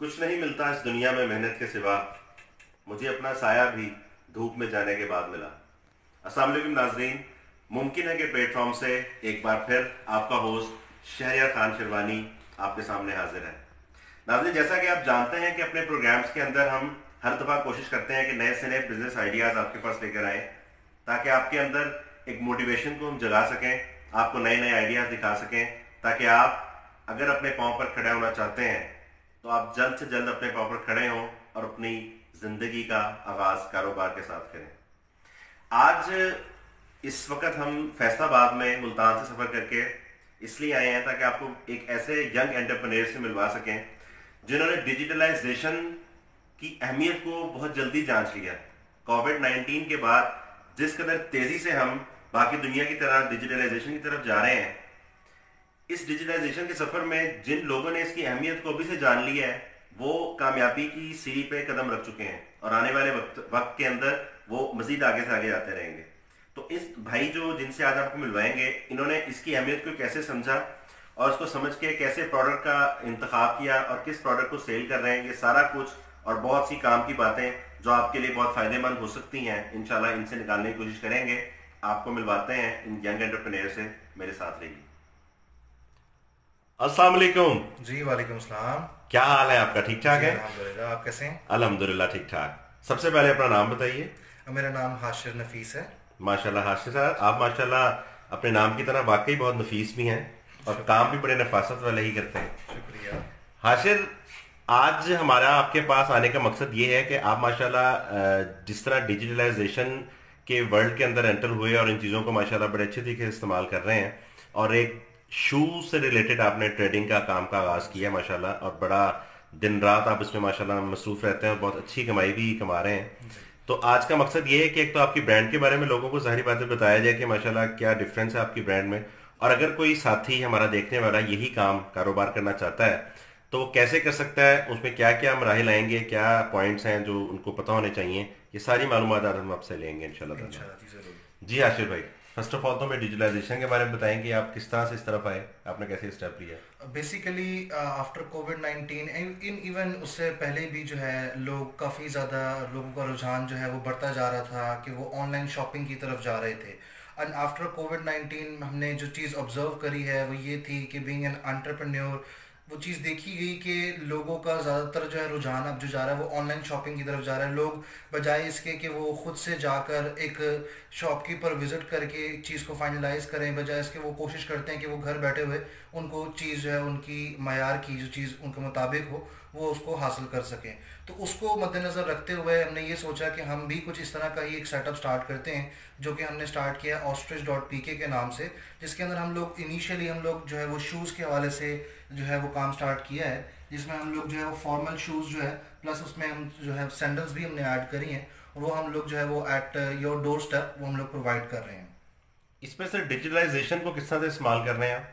कुछ नहीं मिलता इस दुनिया में मेहनत के सिवा, मुझे अपना साया भी धूप में जाने के बाद मिला। अस्सलाम वालेकुम नाजरीन, मुमकिन है कि प्लेटफॉर्म से एक बार फिर आपका होस्ट शहरियार खान शिरवानी आपके सामने हाजिर है। नाजरीन, जैसा कि आप जानते हैं कि अपने प्रोग्राम्स के अंदर हम हर दफ़ा कोशिश करते हैं कि नए से नए बिजनेस आइडियाज़ आपके पास लेकर आए, ताकि आपके अंदर एक मोटिवेशन को हम जगा सकें, आपको नए नए आइडियाज़ दिखा सकें, ताकि आप अगर अपने पाँव पर खड़े होना चाहते हैं तो आप जल्द से जल्द अपने पाँव पर खड़े हों और अपनी ज़िंदगी का आगाज़ कारोबार के साथ करें। आज इस वक्त हम फैसलाबाद में मुल्तान से सफ़र करके इसलिए आए हैं ताकि आपको एक ऐसे यंग एंटरप्रेन्योर से मिलवा सकें जिन्होंने डिजिटलाइजेशन की अहमियत को बहुत जल्दी जांच लिया। कोविड-19 के बाद जिस कदर तेज़ी से हम बाकी दुनिया की तरह डिजिटलाइजेशन की तरफ जा रहे हैं, इस डिजिटलाइजेशन के सफर में जिन लोगों ने इसकी अहमियत को अभी से जान लिया है वो कामयाबी की सीढ़ी पे कदम रख चुके हैं और आने वाले वक्त के अंदर वो मजीद आगे से आगे जाते रहेंगे। तो इस भाई जो जिनसे आज आपको मिलवाएंगे, इन्होंने इसकी अहमियत को कैसे समझा और उसको समझ के कैसे प्रोडक्ट का इंतखाब किया और किस प्रोडक्ट को सेल कर रहे हैं, ये सारा कुछ और बहुत सी काम की बातें जो आपके लिए बहुत फायदेमंद हो सकती हैं, इंशाल्लाह इनसे निकालने की कोशिश करेंगे। आपको मिलवाते हैं इन यंग एंटरप्रेन्योर से। मेरे साथ रहिए। अस्सलाम वालेकुम। जी वालेकुम सलाम। क्या हाल है आपका? ठीक ठाक है? अल्हम्दुलिल्लाह, आप कैसे हैं? अल्हम्दुलिल्लाह ठीक ठाक। सबसे पहले अपना नाम बताइए। मेरा नाम हाशिर नफीस है। माशाल्लाह हाशिर साहब, आप माशाल्लाह अपने नाम की तरह वाकई बहुत नफीस भी हैं और काम भी बड़े नफासत वाले ही करते हैं। शुक्रिया हाशिर, आज हमारा आपके पास आने का मकसद ये है कि आप माशाल्लाह जिस तरह डिजिटलाइजेशन के वर्ल्ड के अंदर एंटर हुए और इन चीज़ों को माशाल्लाह बड़े अच्छे तरीके से इस्तेमाल कर रहे हैं और एक शू से रिलेटेड आपने ट्रेडिंग का काम का आगाज़ किया माशाल्लाह, और बड़ा दिन रात आप इसमें माशाल्लाह मसरूफ़ रहते हैं और बहुत अच्छी कमाई भी कमा रहे हैं। तो आज का मकसद ये है कि एक तो आपकी ब्रांड के बारे में लोगों को सारी बातें बताया जाए कि माशाल्लाह क्या डिफरेंस है आपकी ब्रांड में, और अगर कोई साथी हमारा देखने वाला यही काम कारोबार करना चाहता है तो वो कैसे कर सकता है, उसमें क्या क्या मराहिल आएंगे, क्या पॉइंट्स हैं जो उनको पता होने चाहिए, ये सारी मालूमात आज हम आपसे लेंगे इंशाल्लाह। जी हाशिर भाई, फर्स्ट ऑफ ऑल तो हमें डिजिटलाइजेशन के बारे में बताएं कि आप किस तरह से इस तरफ आए, आपने कैसे स्टेप लिया? Basically after covid in even उससे पहले भी जो है लोग काफ़ी ज़्यादा लोगों का रुझान जो है वो बढ़ता जा रहा था कि वो ऑनलाइन शॉपिंग की तरफ जा रहे थे। एंड आफ्टर कोविड-19 हमने जो चीज़ ऑब्जर्व करी है वो ये थी कि बीइंग एन एंटरप्रेन्योर वो चीज़ देखी गई कि लोगों का ज़्यादातर जो है रुझान अब जो जा रहा है वो ऑनलाइन शॉपिंग की तरफ जा रहा है। लोग बजाय इसके कि वो ख़ुद से जाकर एक शॉपकीपर विज़िट करके एक चीज़ को फाइनलाइज करें, बजाय इसके वो कोशिश करते हैं कि वो घर बैठे हुए उनको चीज़ जो है उनकी मयार की जो चीज़ उनके मुताबिक हो वो उसको हासिल कर सकें। तो उसको मद्देनज़र रखते हुए हमने ये सोचा कि हम भी कुछ इस तरह का ही एक सेटअप स्टार्ट करते हैं, जो कि हमने स्टार्ट किया ostrich.pk के नाम से, जिसके अंदर हम लोग इनिशियली हम लोग जो है वो शूज़ के हवाले से जो है वो काम स्टार्ट किया है, जिसमें हम लोग जो है वो फॉर्मल शूज़ जो है प्लस उसमें हम जो है सैंडल्स भी हमने ऐड करी हैं और वो हम लोग जो है वो एट योर डोर स्टेप वो हम लोग प्रोवाइड कर रहे हैं। इसमें से डिजिटलाइजेशन को किस तरह से इस्तेमाल कर रहे हैं आप?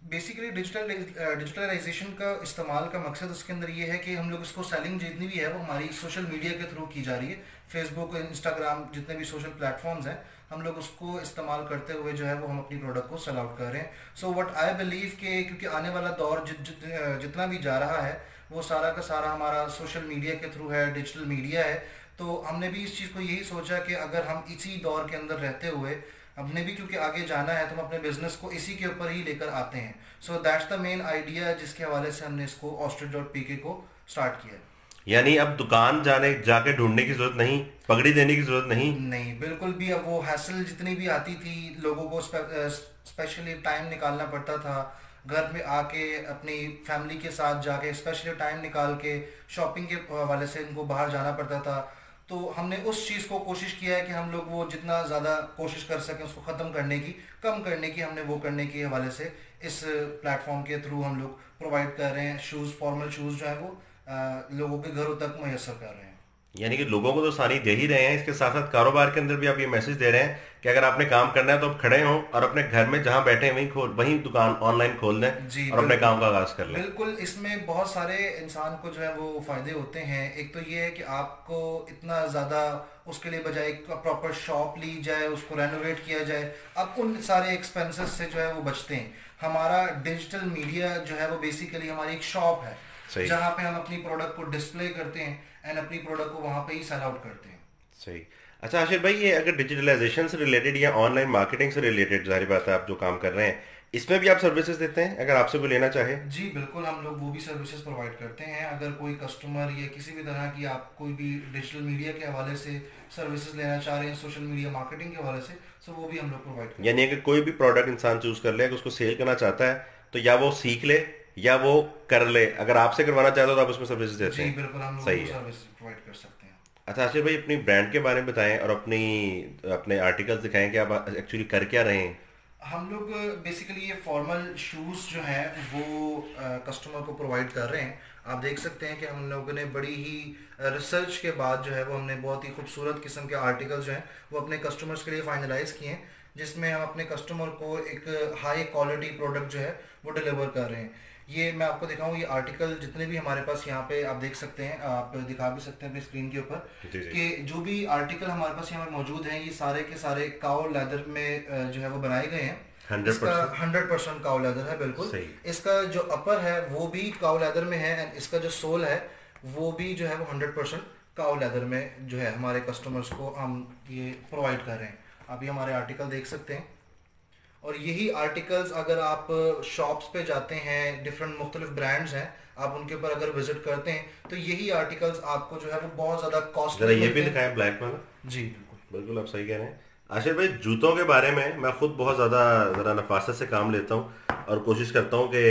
बेसिकली डिजिटलाइजेशन का इस्तेमाल का मकसद उसके अंदर ये है कि हम लोग इसको सेलिंग जितनी भी है वो हमारी सोशल मीडिया के थ्रू की जा रही है। फेसबुक, इंस्टाग्राम, जितने भी सोशल प्लेटफॉर्म्स हैं हम लोग उसको इस्तेमाल करते हुए जो है वो हम अपनी प्रोडक्ट को सेल आउट कर रहे हैं। सो व्हाट आई बिलीव कि क्योंकि आने वाला दौर जितना भी जा रहा है वो सारा का सारा हमारा सोशल मीडिया के थ्रू है, डिजिटल मीडिया है। तो हमने भी इस चीज़ को यही सोचा कि अगर हम इसी दौर के अंदर रहते हुए हमने भी क्योंकि आगे जाना है तो हम अपने बिजनेस को इसी के ऊपर ही लेकर आते हैं। So that's the main idea जिसके हवाले से हमने इसको ostrich.pk को स्टार्ट किया। यानी अब दुकान जाके ढूंढने की जरूरत नहीं, पगड़ी देने की जरूरत नहीं बिल्कुल भी। अब वो हैसल जितनी भी आती थी लोगों को स्पेशली टाइम निकालना पड़ता था, घर में आके अपनी फैमिली के साथ जाके स्पेशली टाइम निकाल के शॉपिंग के हवाले से इनको बाहर जाना पड़ता था। तो हमने उस चीज़ को कोशिश किया है कि हम लोग वो जितना ज़्यादा कोशिश कर सकें उसको ख़त्म करने की, कम करने की, हमने वो करने के हवाले से इस प्लेटफॉर्म के थ्रू हम लोग प्रोवाइड कर रहे हैं। शूज़, फॉर्मल शूज़ जो है वो लोगों के घरों तक मैसर कर रहे हैं। यानी कि लोगों को तो आसानी दे ही रहे हैं, इसके साथ साथ कारोबार के अंदर भी आप ये मैसेज दे रहे हैं कि अगर आपने काम करना है तो आप खड़े हों और अपने घर में जहां बैठे वहीं दुकान ऑनलाइन खोल दें जी और अपने काम का आगाज कर लें। बिल्कुल, इसमें बहुत सारे इंसान को जो है वो फ़ायदे होते हैं। एक तो ये है कि आपको इतना ज़्यादा उसके लिए बजाय एक प्रॉपर शॉप ली जाए, उसको रेनोवेट किया जाए, अब उन सारे एक्सपेंसेस से जो है वो बचते हैं। हमारा डिजिटल मीडिया जो है वो बेसिकली हमारी एक शॉप है। सही। जहाँ पे हम अपनी प्रोडक्ट को डिस्प्ले करते हैं एंड अपनी प्रोडक्ट को वहाँ पे ही सेल आउट करते हैं। सही। अच्छा आशिर भाई, ये अगर डिजिटलाइजेशन से रिलेटेड या ऑनलाइन मार्केटिंग से रिलेटेड, जाहिर बात है आप जो काम कर रहे हैं इसमें भी आप सर्विसेज देते हैं, अगर आपसे कोई लेना चाहे? जी बिल्कुल, हम लोग वो भी सर्विसेज प्रोवाइड करते हैं। अगर कोई कस्टमर या किसी भी तरह की आप कोई भी डिजिटल मीडिया के हवाले से सर्विसेज लेना चाह रहे हैं, सोशल मीडिया मार्केटिंग के हवाले से, सो वो भी हम लोग प्रोवाइड करते यानी अगर कोई भी प्रोडक्ट इंसान चूज कर ले, अगर उसको सेल करना चाहता है तो या वो सीख ले या वो कर ले, अगर आपसे करवाना चाहते हो तो आप उसमें सर्विसेज हैं। देते जी हैं। बिल्कुल, हम लोग सही वो है। सर्विस प्रोवाइड कर सकते हैं। अच्छा आशिर भाई, अपनी ब्रांड के बारे में बताएं और अपनी अपने आर्टिकल्स दिखाएं कि आप एक्चुअली कर क्या रहे हैं। हम लोग बेसिकली ये फॉर्मल शूज़ जो हैं वो कस्टमर को प्रोवाइड कर रहे हैं। आप देख सकते हैं कि हम लोगों ने बड़ी ही रिसर्च के बाद जो है वो हमने बहुत ही खूबसूरत किस्म के आर्टिकल्स जो हैं वो अपने कस्टमर्स के लिए फाइनलाइज किए हैं, जिसमें हम अपने कस्टमर को एक हाई क्वालिटी प्रोडक्ट जो है वो डिलीवर कर रहे हैं। ये मैं आपको दिखाऊं, ये आर्टिकल जितने भी हमारे पास यहाँ पे आप देख सकते हैं, आप दिखा भी सकते हैं अपनी स्क्रीन के ऊपर, जी जी। कि जो भी आर्टिकल हमारे पास यहाँ पे मौजूद हैं ये सारे के सारे काओ लेदर में जो है वो बनाए गए हैं। इसका 100%। 100% काओ लेदर है बिल्कुल। सही। इसका जो अपर है वो भी काओ लेदर में है एंड इसका जो सोल है वो भी जो है वो 100% काओ लेदर में जो है हमारे कस्टमर्स को हम ये प्रोवाइड कर रहे हैं। आप ये हमारे आर्टिकल देख सकते हैं, और यही आर्टिकल्स अगर आप शॉप्स पे जाते हैं, डिफरेंट मुख्तलिफ ब्रांड्स हैं, आप उनके ऊपर अगर विजिट करते हैं तो यही आर्टिकल्स आपको जो है वो बहुत ज़्यादा जरा कॉस्टली ये भी मिलते हैं। दिखाएं ब्लैक वाला। जी बिल्कुल। बिल्कुल आप सही कह रहे हैं। आशिर भाई, जूतों के बारे में मैं खुद बहुत ज़्यादा ज़रा नफासत से काम लेता हूँ और कोशिश करता हूँ कि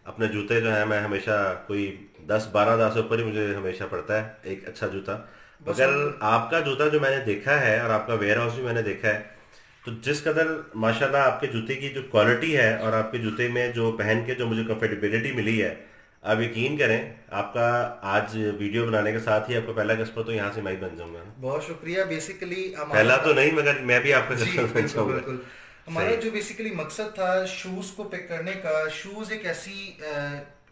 अपने जूते जो हैं मैं हमेशा कोई 10-12 हज़ार से ऊपर ही मुझे हमेशा पड़ता है एक अच्छा जूता। बस मगर हम आपका जूता जो मैंने देखा है और आपका वेयर हाउस भी मैंने देखा है, तो जिस कदर माशाल्लाह आपके जूते की जो क्वालिटी है और आपके जूते में जो पहन के जो मुझे कंफर्टेबिलिटी मिली है, आप यकीन करें आपका आज वीडियो बनाने के साथ ही आपका पहला कस्टमर तो यहाँ से मैं ही बन जाऊंगा। बहुत शुक्रिया। बेसिकली पहला तो हमारा, नहीं मगर मैं भी आपका जी कस्टमर बन बिल्कुल जाऊंगा। बिल्कुल, हमारा सही। जो बेसिकली मकसद था शूज़ को पिक करने का, शूज़ एक ऐसी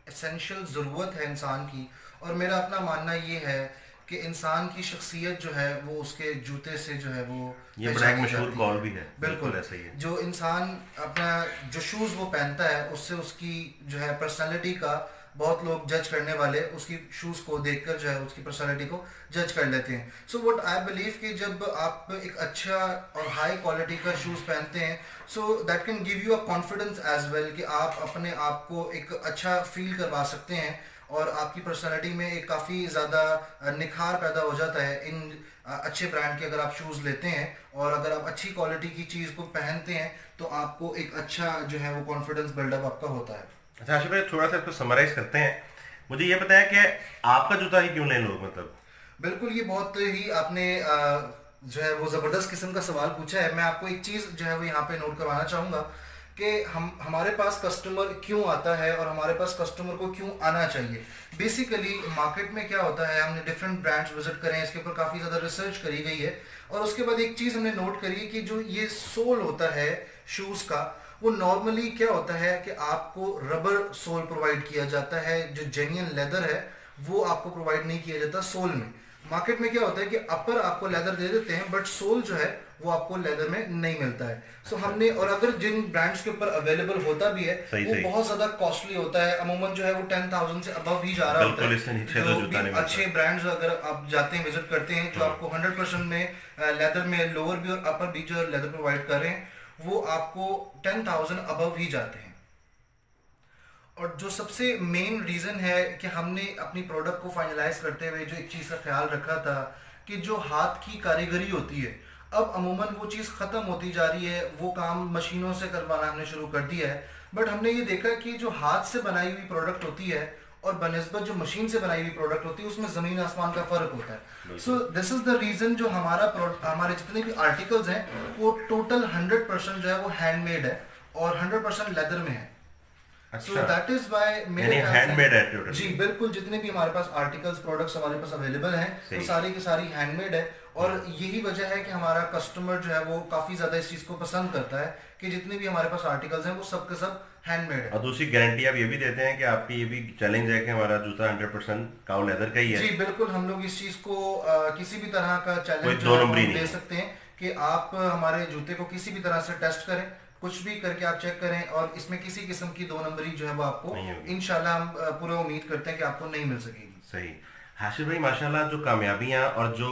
एसेंशियल ज़रूरत है इंसान की, और मेरा अपना मानना ये है कि इंसान की शख्सियत जो है वो उसके जूते से जो है वो ये बड़ा एक पहचानी मशहूर जाती कॉल है। भी है, बिल्कुल, बिल्कुल ऐसा ही है। जो इंसान अपना जो शूज़ वो पहनता है उससे उसकी जो है पर्सनालिटी का, बहुत लोग जज करने वाले उसकी शूज़ को देखकर जो है उसकी पर्सनालिटी को जज कर लेते हैं। सो व्हाट आई बिलीव कि जब आप एक अच्छा और हाई क्वालिटी का शूज़ पहनते हैं, so that can give you a confidence as well, कि आप अपने आप को एक अच्छा फील करवा सकते हैं और आपकी पर्सनालिटी में एक काफ़ी ज़्यादा निखार पैदा हो जाता है इन अच्छे ब्रांड के अगर आप शूज़ लेते हैं, और अगर आप अच्छी क्वालिटी की चीज़ को पहनते हैं तो आपको एक अच्छा जो है वो कॉन्फिडेंस बिल्डअप आपका होता है। अच्छा आशिफ भाई, थोड़ा सा इसको समराइज करते हैं। मुझे ये बताया कि आपका जूता ही क्यों लें लोग, मतलब? बिल्कुल, ये बहुत ही आपने जो है वो ज़बरदस्त किस्म का सवाल पूछा है। मैं आपको एक चीज़ जो है वो यहाँ पे नोट करवाना चाहूँगा कि हमारे पास कस्टमर क्यों आता है और हमारे पास कस्टमर को क्यों आना चाहिए। बेसिकली मार्केट में क्या होता है, हमने डिफरेंट ब्रांड्स विजिट करें, इसके ऊपर काफ़ी ज़्यादा रिसर्च करी गई है, और उसके बाद एक चीज़ हमने नोट करी है कि जो ये सोल होता है शूज़ का, वो नॉर्मली क्या होता है कि आपको रबर सोल प्रोवाइड किया जाता है, जो जेन्युइन लेदर है वो आपको प्रोवाइड नहीं किया जाता सोल में। मार्केट में क्या होता है कि अपर आपको लेदर दे देते हैं बट सोल जो है वो आपको लेदर में नहीं मिलता है। सो हमने, और अगर जिन ब्रांड्स के ऊपर अवेलेबल होता भी है सही वो सही। बहुत ज्यादा कॉस्टली होता है, अमूमन जो है वो 10,000 से अबव ही जा रहा होता बिल्कुल, है। इससे नीचे तो जो जूता भी नहीं मिलता। अच्छे ब्रांड्स अगर आप जाते हैं, विजिट करते हैं, जो आपको 100% में लेदर में लोअर भी और अपर भी जो लेदर प्रोवाइड कर रहे हैं, वो आपको 10,000 अबव ही जाते हैं। और जो सबसे मेन रीज़न है कि हमने अपनी प्रोडक्ट को फाइनलाइज करते हुए जो एक चीज़ का ख्याल रखा था कि जो हाथ की कारीगरी होती है, अब अमूमन वो चीज़ ख़त्म होती जा रही है, वो काम मशीनों से करवाना हमने शुरू कर दिया है। बट हमने ये देखा कि जो हाथ से बनाई हुई प्रोडक्ट होती है और बनस्बत जो मशीन से बनाई हुई प्रोडक्ट होती है उसमें ज़मीन आसमान का फ़र्क होता है। So this is the reason जो हमारे जितने भी आर्टिकल्स हैं वो टोटल 100% जो है वो हैंडमेड है और 100% लेदर में है। सो दैट इज वाई मेरे ख्याल से, हैंडमेड है टोटल। जी बिल्कुल, जितने भी हमारे पास आर्टिकल्स प्रोडक्ट्स हमारे पास अवेलेबल हैं वो सही। सारी की सारी हैंडमेड है, और यही वजह है कि हमारा कस्टमर जो है वो काफ़ी ज़्यादा इस चीज़ को पसंद करता है कि जितने भी हमारे पास आर्टिकल्स हैं वो सब के सब हैंडमेड है। और दूसरी गारंटी आप ये भी देते हैं कि आपकी ये भी चैलेंज है कि हमारा जूता 100% काउ लेदर का ही है। जी बिल्कुल, हम लोग इस चीज़ को किसी भी तरह का कोई चैलेंज दो नंबरी दे नहीं है। सकते हैं कि आप हमारे जूते को किसी भी तरह से टेस्ट करें, कुछ भी करके आप चेक करें, और इसमें किसी किस्म की दो नंबरी जो है वो आपको नहीं होगी। इंशाल्लाह हम पूरा उम्मीद करते हैं कि आपको नहीं मिल सकेगी। सही। हाशिर भाई माशाल्लाह जो कामयाबियां और जो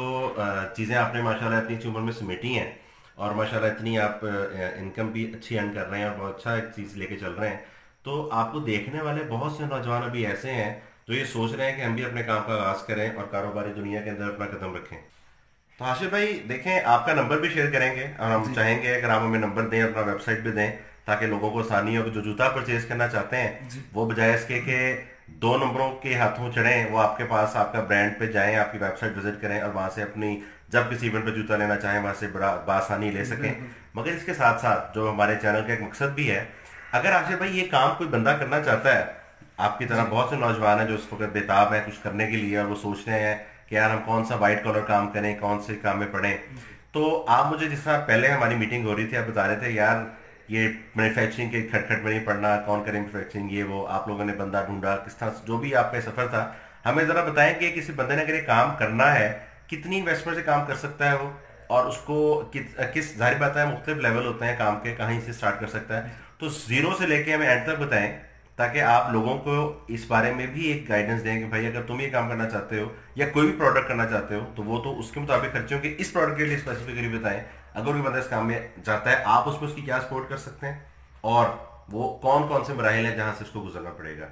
चीज़ें आपने माशाल्लाह इतनी सी उम्र में समेटी हैं, और माशाल्लाह इतनी आप इनकम भी अच्छी अर्न कर रहे हैं और बहुत अच्छा एक चीज़ लेके चल रहे हैं, तो आपको देखने वाले बहुत से नौजवान अभी ऐसे हैं जो ये सोच रहे हैं कि हम भी अपने काम का आगाज़ करें और कारोबारी दुनिया के अंदर अपना कदम रखें। तो हाशिर भाई देखें, आपका नंबर भी शेयर करेंगे और हम जी चाहेंगे अगर आप हमें नंबर दें, अपना वेबसाइट भी दें, ताकि लोगों को आसानी हो कि जो जूता परचेज करना चाहते हैं जी वो बजाय इसके कि दो नंबरों के हाथों चढ़ें, वो आपके पास आपका ब्रांड पे जाएं, आपकी वेबसाइट विजिट करें और वहां से अपनी जब किसी इवेंट पे जूता लेना चाहें वहां से बड़ा बासानी ले सकें। बिल्कुल। मगर इसके साथ साथ जो हमारे चैनल का एक मकसद भी है, अगर आशिर भाई ये काम कोई बंदा करना चाहता है, आपकी तरह जी बहुत से नौजवान हैं जो इस वक्त बेताब हैं कुछ करने के लिए, और वो सोच रहे हैं कि यार हम कौन सा वाइट कॉलर काम करें, कौन से काम में पड़ें। जी तो आप मुझे जिस तरह पहले हमारी मीटिंग हो रही थी, आप बता रहे थे यार ये मैन्युफैक्चरिंग के खटखट में नहीं पड़ना, कौन करे मैन्युफैक्चरिंग, ये वो आप लोगों ने बंदा ढूंढा, किस तरह जो भी आपका सफर था, हमें जरा बताएं कि किसी बंदे ने अगर ये काम करना है कितनी इन्वेस्टमेंट से काम कर सकता है वो, और उसको किस जाहिर बात है मुख्तलिफ लेवल होते हैं काम के, कहीं से स्टार्ट कर सकता है। तो जीरो से लेके हमें एंड तक बताएं, ताकि आप लोगों को इस बारे में भी एक गाइडेंस दें कि भाई अगर तुम ये काम करना चाहते हो या कोई भी प्रोडक्ट करना चाहते हो तो वो तो उसके मुताबिक खर्चे होंगे, इस प्रोडक्ट के लिए स्पेसिफिकली बताएं। अगर कोई बंदा इस काम में जाता है, आप उसमें उसकी क्या सपोर्ट कर सकते हैं, और वो कौन कौन से मराहल हैं जहां से उसको गुजरना पड़ेगा।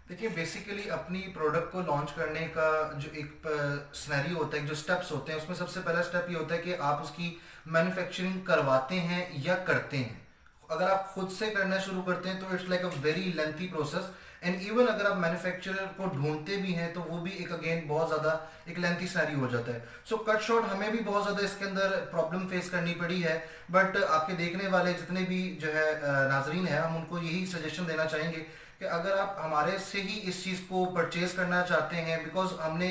देखिए, बेसिकली अपनी प्रोडक्ट को लॉन्च करने का जो एक सिनेरियो होता है, जो स्टेप्स होते हैं, उसमें सबसे पहला स्टेप ये होता है कि आप उसकी मैन्युफैक्चरिंग करवाते हैं या करते हैं। अगर आप खुद से करना शुरू करते हैं तो it's like a very lengthy process, and even अगर आप मैन्युफैक्चरर को ढूंढते भी हैं तो वो भी एक अगेन बहुत ज़्यादा एक लेंथी सिनेरियो हो जाता है। सो कट शॉर्ट, हमें भी बहुत ज़्यादा इसके अंदर प्रॉब्लम फेस करनी पड़ी है, बट आपके देखने वाले जितने भी जो है नाजरीन है, हम उनको यही सजेशन देना चाहेंगे कि अगर आप हमारे से ही इस चीज़ को परचेज करना चाहते हैं, बिकॉज हमने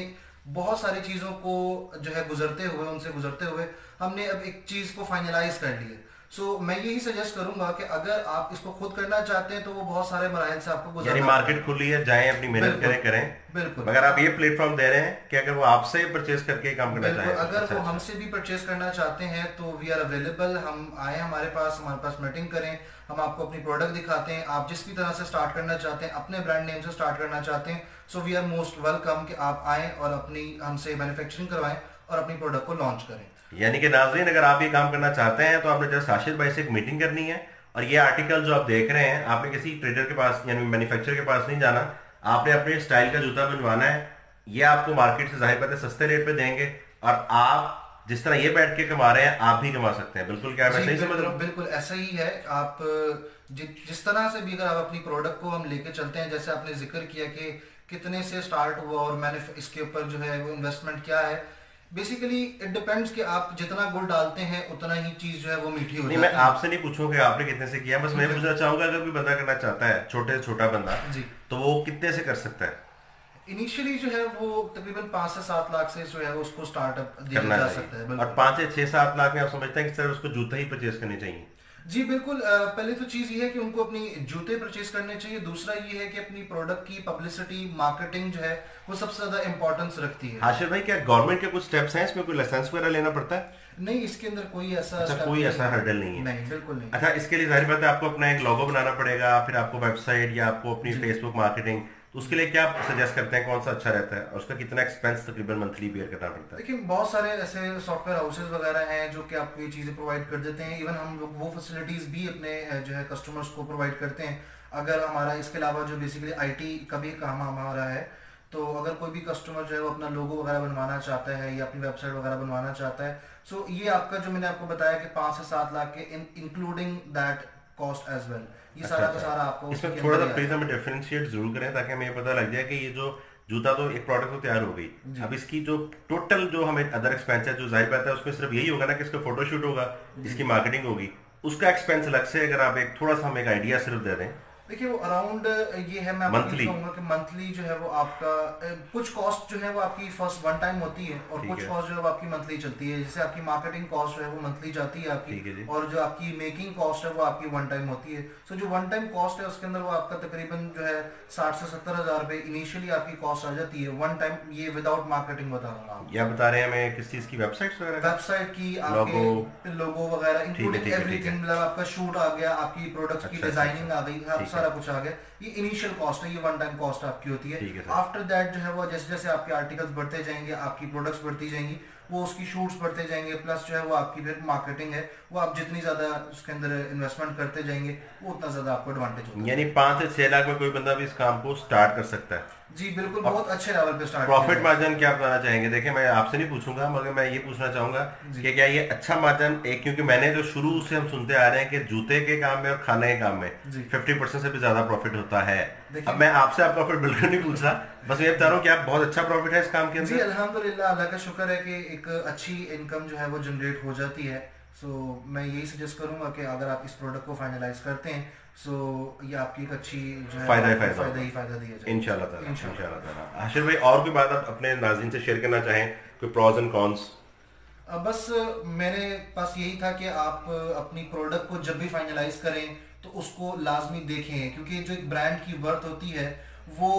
बहुत सारी चीज़ों को जो है गुजरते हुए, उनसे गुजरते हुए हमने अब एक चीज़ को फाइनलाइज कर लिया। सो मैं यही सजेस्ट करूंगा कि अगर आप इसको खुद करना चाहते हैं तो वो बहुत सारे मराहल से आपको यानी गुजरना मार्केट पड़ेगा। खुली है, जाएं अपनी मेहनत बिल्कुल करें करें। बिल्कुल मगर आप ये प्लेटफॉर्म दे रहे हैं कि अगर वो आपसे परचेज करके काम करना बिल्कुल, चाहें तो अगर अच्छा वो अच्छा। हमसे भी परचेज करना चाहते हैं तो वी आर अवेलेबल। हम आए हमारे पास मीटिंग करें, हम आपको अपनी प्रोडक्ट दिखाते हैं। आप जिस भी तरह से स्टार्ट करना चाहते हैं, अपने ब्रांड नेम से स्टार्ट करना चाहते हैं, so we are most welcome कि आप आएँ और अपनी हमसे मैन्युफैक्चरिंग करवाएं और अपनी प्रोडक्ट को लॉन्च करें। यानी कि नाजरीन, अगर आप ये काम करना चाहते हैं तो आपने जस्ट राशिद भाई से एक मीटिंग करनी है, और ये आर्टिकल जो आप देख रहे हैं, आपने किसी ट्रेडर के पास यानी मैन्युफैक्चरर के पास नहीं जाना, आपने अपने स्टाइल का जूता बनवाना है। ये आपको मार्केट से जाहिर बात है सस्ते रेट पे देंगे, और आप जिस तरह ये बैठ के कमा रहे हैं आप भी कमा सकते हैं। बिल्कुल, क्या मैं जी सही समझ रहा बिल्कुल हूँ? बिल्कुल ऐसा ही है। आप जिस तरह से भी अगर आप अपनी प्रोडक्ट को हम लेके चलते हैं, जैसे आपने जिक्र किया कि कितने से स्टार्ट हुआ और मैंने इसके ऊपर जो है वो इन्वेस्टमेंट क्या है, बेसिकली इट डिपेंड्स कि आप जितना गुड़ डालते हैं उतना ही चीज जो है वो मीठी हो नहीं, मैं जाती है। आपसे नहीं पूछूंगा कि आपने कितने से किया, बस मैं पूछना चाहूंगा अगर कोई बंदा करना चाहता है, छोटे से छोटा बंदा, जी, तो वो कितने से कर सकता है, इनिशियली जो है वो तकरीबन 5 से 7 लाख से जो है उसको स्टार्टअप दिया करना जा सकता है। चाहिए? और बिल्कुल 5 से 6 7 लाख में आप समझते हैं कि सर उसको जूता ही परचेज करने चाहिए? जी बिल्कुल। पहले तो चीज़ ये है कि उनको अपनी जूते परचेज करने चाहिए। दूसरा ये है कि अपनी प्रोडक्ट की पब्लिसिटी, मार्केटिंग जो है वो सबसे ज़्यादा इंपॉर्टेंस रखती है। हाशिर भाई, क्या गवर्नमेंट के कुछ स्टेप्स हैं इसमें, कोई लाइसेंस वगैरह लेना पड़ता है? नहीं, इसके अंदर कोई ऐसा अच्छा, step कोई नहीं ऐसा है। हर्डल नहीं है। नहीं, बिल्कुल नहीं। अच्छा, इसके लिए जाहिर बात है आपको अपना एक लोगो बनाना पड़ेगा, फिर आपको वेबसाइट या आपको अपनी जी फेसबुक मार्केटिंग, तो उसके लिए क्या सजेस्ट करते हैं, कौन सा अच्छा रहता है, और उसका कितना एक्सपेंस तकरीबन मंथली बेयर करना पड़ता है? देखिए, बहुत सारे ऐसे सॉफ्टवेयर हाउसेज वगैरह हैं जो कि आपको ये चीज़ें प्रोवाइड कर देते हैं। इवन हम लोग वो फैसिलिटीज़ भी अपने जो है कस्टमर्स को प्रोवाइड करते हैं। अगर हमारा इसके अलावा जो बेसिकली आईटी का भी काम हमारा है, तो अगर कोई भी कस्टमर जो है वो अपना लोगो वगैरह बनवाना चाहता है या अपनी वेबसाइट वगैरह बनवाना चाहता है, सो ये आपका जो मैंने आपको बताया कि 5 से 7 लाख के including that cost as well, ये अच्छा सारा का अच्छा, सारा आपको उसी इसमें के थोड़ा अंदर सा ही प्लीज आता हमें डिफरेंशिएट जरूर करें, ताकि हमें ये पता लग जाए कि ये जो जूता तो एक प्रोडक्ट तो तैयार हो गई, है। जी अब इसकी जो टोटल जो हमें अदर एक्सपेंस है, जो जाहिर बात है उसमें सिर्फ यही होगा ना कि इसका फोटोशूट होगा, जी इसकी मार्केटिंग होगी, उसका एक्सपेंस अलग से, अगर आप एक थोड़ा सा हमें एक आइडिया सिर्फ दे दें। देखिए वो अराउंड ये है, मैं आपको ये मंथली? कहूंगा कि मंथली जो है वो आपका कुछ कॉस्ट जो है वो आपकी फर्स्ट वन टाइम होती है, और ठीक कुछ है। कॉस्ट जो है वो आपकी मंथली चलती है। जैसे आपकी मार्केटिंग कॉस्ट जो है वो मंथली जाती है आपकी, ठीक है जी। और जो आपकी मेकिंग कॉस्ट है वो आपकी वन टाइम होती है। सो जो वन टाइम कॉस्ट है उसके अंदर वो आपका तकरीबन जो है 60 से 70 हज़ार रुपये इनिशियली आपकी कॉस्ट आ जाती है वन टाइम, ये विदाउट मार्केटिंग बता रहा हूँ आपको। या बता रहे हैं हमें किस चीज की, वेबसाइट्स वगैरह का? वेबसाइट की, लोगो? आपके लोगो वगैरह ठीक है इंक्लूडिंग ठीक है ठीक एवरीथिंग, है। मतलब आपका शूट आ गया, आपकी प्रोडक्ट्स की अच्छा अच्छा अच्छा। डिजाइनिंग आ गई, आप ठीक है सारा कुछ आ गया, ये इनिशियल कॉस्ट है, ये वन टाइम कॉस्ट आपकी होती है। ठीक है सर। आफ्टर दैट जो है वो जैसे जैसे आपके आर्टिकल्स बढ़ते जाएंगे, आपकी प्रोडक्ट्स बढ़ती जाएंगी, वो उसकी शूट्स बढ़ते जाएंगे, प्लस जो है वो आपकी फिर मार्केटिंग है, वो आप जितनी ज्यादा उसके अंदर इन्वेस्टमेंट करते जाएंगे वो उतना ज्यादा आपको एडवांटेज होता यानी है। 5 से 6 लाख में कोई बंदा भी इस काम को स्टार्ट कर सकता है? जी बिल्कुल, और बहुत अच्छे लेवल पे स्टार्ट किया प्रॉफिट जाए। मार्जिन क्या बताना चाहेंगे? देखिए मैं आपसे नहीं पूछूंगा, मगर मैं ये पूछना चाहूंगा जी कि क्या ये अच्छा मार्जिन एक, क्योंकि मैंने जो शुरू से हम सुनते आ रहे हैं कि जूते के काम में और खाने के काम में जी 50% से भी ज्यादा प्रॉफिट होता है। देखिए। अब मैं आपसे आप प्रॉफिट बिल्कुल नहीं पूछ रहा, बस ये बता रहा हूँ कि आप बहुत अच्छा प्रॉफिट है इस काम के जी अंदर। अल्हम्दुलिल्लाह, अल्लाह का शुक्र है कि एक अच्छी इनकम जो है वो जनरेट हो जाती है। सो मैं यही सजेस्ट करूंगा कि अगर आप इस प्रोडक्ट को फाइनलाइज करते हैं, सो ये आपकी एक अच्छी जो है फायदा ही आपको फायदा फायदा होगा ही फायदा दिया जाएगा इंशाल्लाह ताला। इंशाल्लाह। इंशाल्लाह ताला। आशिर भाई, और कोई बात आप अपने नाज़रीन से शेयर करना चाहें, कोई प्रॉज एंड कॉन्स? बस मेरे पास यही था कि आप अपनी प्रोडक्ट को जब भी फाइनलाइज करें तो उसको लाजमी देखें, क्योंकि जो एक ब्रांड की वर्थ होती है वो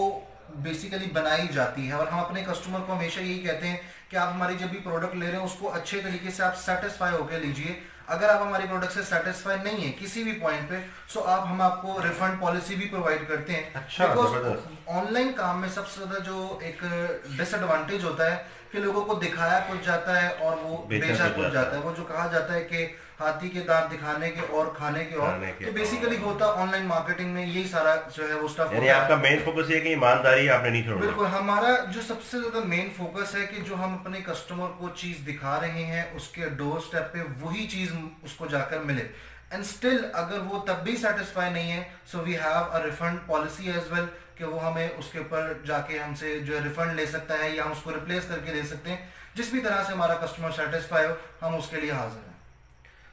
बेसिकली बनाई जाती है, और हम अपने कस्टमर को हमेशा यही कहते हैं कि आप हमारी जब भी प्रोडक्ट ले रहे हैं उसको अच्छे तरीके से आप सेटिस्फाई होकर लीजिए। अगर आप हमारी प्रोडक्ट से सेटिस्फाई नहीं है किसी भी पॉइंट पे, सो आप हम आपको रिफंड पॉलिसी भी प्रोवाइड करते हैं। अच्छा, जबरदस्त। बिकॉज ऑनलाइन काम में सबसे ज्यादा जो एक डिसएडवांटेज होता है कि लोगों को दिखाया कुछ जाता है और वो बेचा बेचा कुछ कुछ जाता जाता है। वो जो कहा जाता है कि हाथी के दांत दिखाने के और खाने के और, खाने के तो बेसिकली और। होता ऑनलाइन मार्केटिंग में यही सारा जो है वो स्टफ यानी होता आपका है। मेन फोकस ये है कि ईमानदारी आपने नहीं छोड़ना। बिल्कुल, हमारा जो सबसे ज्यादा मेन फोकस है कि जो हम अपने कस्टमर को चीज दिखा रहे हैं उसके डोर स्टेप पे वही चीज उसको जाकर मिले, एंड स्टिल अगर वो तब भी सेटिस्फाई नहीं है, so we have a refund policy as well, कि वो हमें उसके ऊपर जाके हमसे जो है रिफंड ले सकता है या हम उसको रिप्लेस करके दे सकते हैं। जिस भी तरह से हमारा कस्टमर सेटिस्फाई हो हम उसके लिए हाजिर हैं।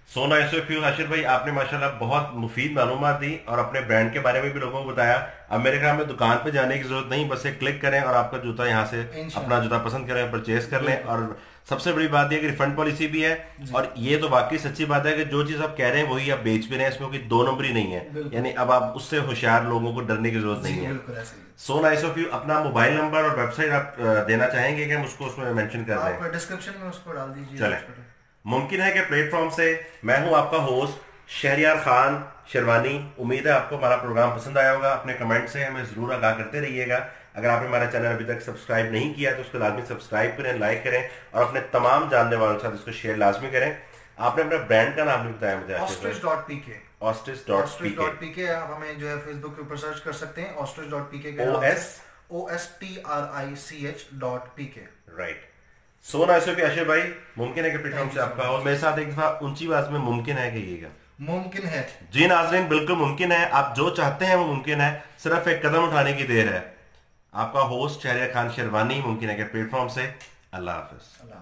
सो नाइस ऑफ यू आशिर भाई, आपने माशाल्लाह बहुत मुफीद मालूमात दी और अपने ब्रांड के बारे में भी लोगों को बताया। अब मेरे ख्याल में दुकान पे जाने की जरूरत नहीं, बस एक क्लिक करें और आपका जूता यहाँ से अपना जूता पसंद करें, परचेज कर लें। और सबसे बड़ी बात यह कि रिफंड पॉलिसी भी है, और ये तो वाकई सच्ची बात है कि जो चीज आप कह रहे हैं वही आप बेच भी रहे हैं, इसमें कोई दो नंबरी नहीं है। यानी अब आप उससे होशियार लोगों को डरने की जरूरत नहीं है। बिल्कुल ऐसे ही। So nice of you. अपना मोबाइल नंबर और वेबसाइट आप देना चाहेंगे कि हम उसको उसमें मेंशन कर दें? आप डिस्क्रिप्शन में उसको डाल दीजिए। चलें। मुमकिन है कि प्लेटफॉर्म से मैं हूं आपका होस्ट शहरियार खान शेरवानी। उम्मीद है आपको हमारा प्रोग्राम पसंद आया होगा। अपने कमेंट से हमें जरूर आगाह करते रहिएगा। अगर आपने हमारा चैनल अभी तक सब्सक्राइब नहीं किया तो उसको लाजमी सब्सक्राइब करें, लाइक करें और अपने तमाम जानने वालों के साथ इसको शेयर लाजमी करें। आपने अपने ब्रांड का नाम नहीं बताया मुझे। ostrich.pk। ostrich.pk। आप हमें जो है फेसबुक के ऊपर सर्च कर सकते हैं ostrich.pk के OSTRICH.pk। Right. So nice of you Ashir भाई। मुमकिन है कि प्लेटफॉर्म से आपका और मेरे साथ एक दफा ऊंची आवाज में मुमकिन है कहिएगा। मुमकिन है जी नाज़रीन, बिल्कुल मुमकिन है। आप जो चाहते हैं वो मुमकिन है, सिर्फ एक कदम उठाने की देर है। आपका होस्ट शहरियार खान शेरवानी, मुमकिन है कि प्लेटफॉर्म से। अल्लाह हाफिज। अल्लाह।